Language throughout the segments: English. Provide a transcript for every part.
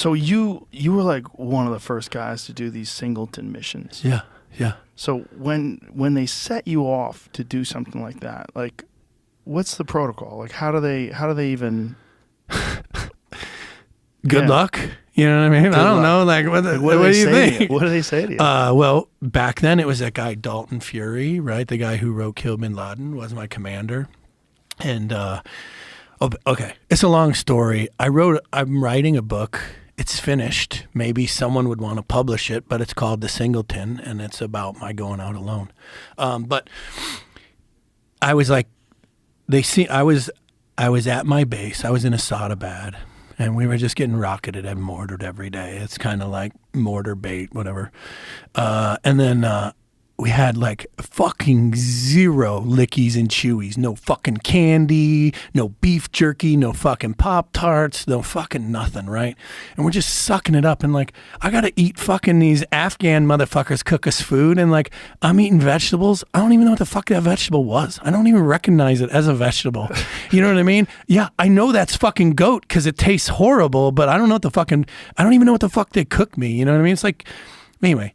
So you were like one of the first guys to do these singleton missions. Yeah. So when they set you off to do something like that, like, what's the protocol? Like, how do they even? Good luck. You know what I mean? I don't know. Like, what do you think? What do they say to you? Well, back then it was that guy Dalton Fury, right? The guy who wrote Kill Bin Laden was my commander. And okay, it's a long story. I'm writing a book. It's finished. Maybe someone would want to publish it, but it's called The Singleton, and it's about my going out alone. But I was like, I was at my base. I was in Asadabad, and we were just getting rocketed and mortared every day. It's kind of like mortar bait, whatever. And then we had like fucking zero lickies and chewies. No fucking candy, no beef jerky, no fucking Pop-Tarts, no fucking nothing, right? And we're just sucking it up. And like, I got to eat fucking these Afghan motherfuckers cook us food. And like, I'm eating vegetables. I don't even know what the fuck that vegetable was. I don't even recognize it as a vegetable. You know what I mean? Yeah, I know that's fucking goat because it tastes horrible, but I don't know what I don't even know what the fuck they cook me. You know what I mean? It's like, anyway.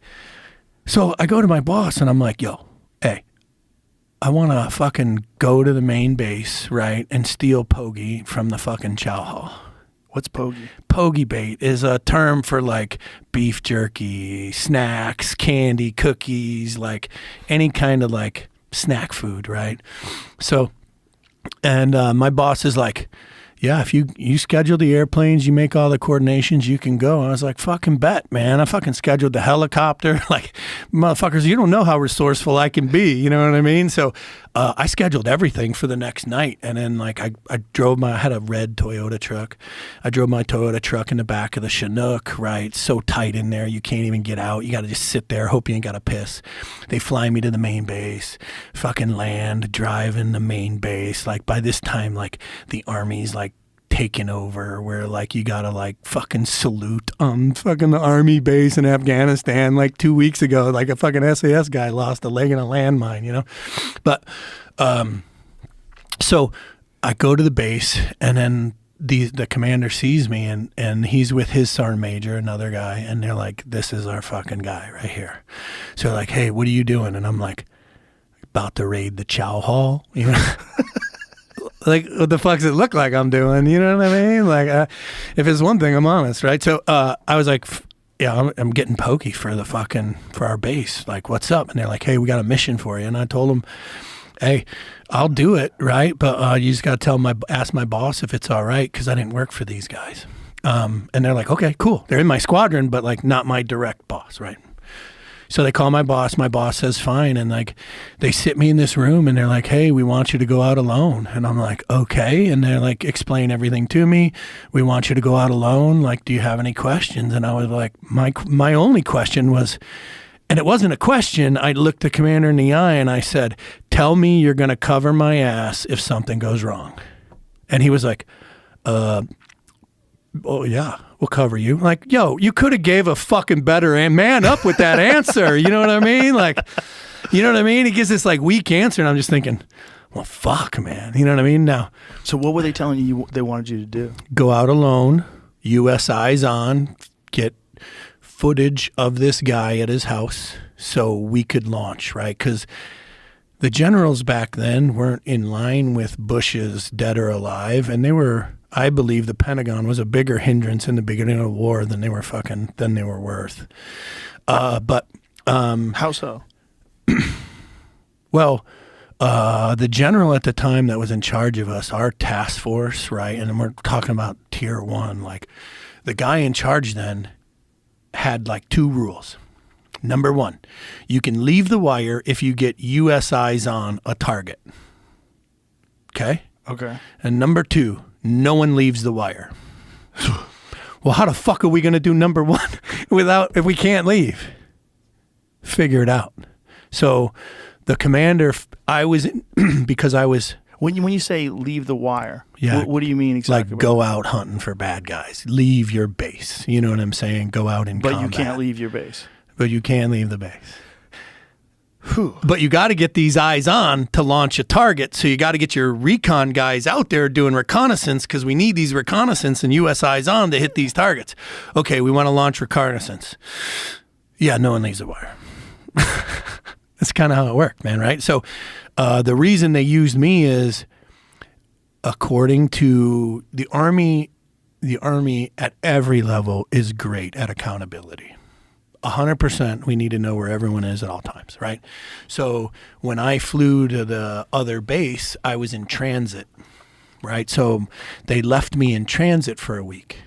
So I go to my boss and I'm like, yo, hey, I want to fucking go to the main base, right, and steal pogie from the fucking chow hall. What's pogie? Pogie bait is a term for like beef jerky, snacks, candy, cookies, like any kind of like snack food, right? So, and my boss is like, yeah, if you schedule the airplanes, you make all the coordinations, you can go. I was like, fucking bet, man. I fucking scheduled the helicopter. Like, motherfuckers, you don't know how resourceful I can be. You know what I mean? So I scheduled everything for the next night. And then, like, I had a red Toyota truck. I drove my Toyota truck in the back of the Chinook, right? So tight in there, you can't even get out. You got to just sit there, hope you ain't got to piss. They fly me to the main base, fucking land, drive in the main base. Like, by this time, like, the Army's, like, taken over, where like you gotta like fucking salute fucking the army base in Afghanistan like 2 weeks ago, like a fucking SAS guy lost a leg in a landmine, you know. But so I go to the base, and then the commander sees me, and he's with his sergeant major, another guy, and they're like, this is our fucking guy right here. So they're like, hey, what are you doing? And I'm like, about to raid the chow hall, you know. Like, what the fuck does it look like I'm doing? You know what I mean? Like, if it's one thing, I'm honest, right? So I was like, yeah, I'm getting pokey for our base. Like, what's up? And they're like, hey, we got a mission for you. And I told them, hey, I'll do it, right? But you just got to ask my boss if it's all right, because I didn't work for these guys. And they're like, okay, cool. They're in my squadron, but like not my direct boss, right? So they call my boss. My boss says fine, and like they sit me in this room, and they're like, "Hey, we want you to go out alone." And I'm like, "Okay." And they're like, "Explain everything to me. We want you to go out alone. Like, do you have any questions?" And I was like, "My only question was," and it wasn't a question. I looked the commander in the eye and I said, "Tell me you're going to cover my ass if something goes wrong." And he was like, "Oh yeah, we'll cover you." Like, yo, you could have gave a fucking better man up with that answer. You know what I mean? Like, you know what I mean? He gives this like weak answer, and I'm just thinking, well, fuck, man. You know what I mean? Now, so what were they telling you they wanted you to do? Go out alone, U.S. eyes on, get footage of this guy at his house so we could launch, right? Because the generals back then weren't in line with Bush's dead or alive, and they were, I believe the Pentagon was a bigger hindrance in the beginning of the war than they were worth. But how so? Well, the general at the time that was in charge of us, our task force, right, and we're talking about tier 1, like the guy in charge then had like 2 rules. Number 1, you can leave the wire if you get U.S. eyes on a target. Okay? Okay. And number 2, no one leaves the wire. Well, how the fuck are we going to do number 1 if we can't leave? Figure it out. So the commander, because I was... When you say leave the wire, yeah, what do you mean exactly? Like go out hunting for bad guys. Leave your base. You know what I'm saying? Go out in combat. But you can't leave your base. But you can leave the base. But you got to get these eyes on to launch a target. So you got to get your recon guys out there doing reconnaissance, because we need these reconnaissance and US eyes on to hit these targets. Okay, we want to launch reconnaissance. Yeah, no one leaves the wire. That's kind of how it worked, man, right? So the reason they used me is, according to the Army at every level is great at accountability. 100%, we need to know where everyone is at all times, right? So when I flew to the other base, I was in transit, right? So they left me in transit for a week.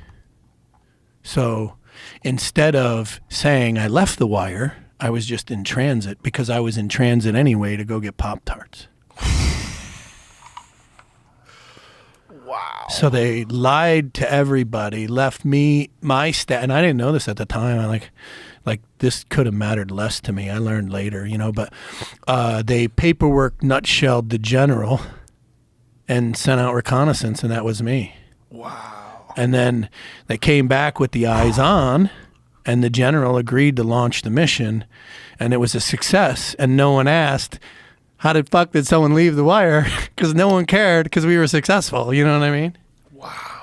So instead of saying I left the wire, I was just in transit, because I was in transit anyway to go get Pop-Tarts. Wow. So they lied to everybody, left me, my stat, and I didn't know this at the time. I like this could have mattered less to me. I learned later, but they paperwork nutshelled the general and sent out reconnaissance, and that was me. Wow. And then they came back with the eyes on, and the general agreed to launch the mission, and it was a success, and no one asked, how the fuck did someone leave the wire? Because no one cared, because we were successful. You know what I mean? Wow.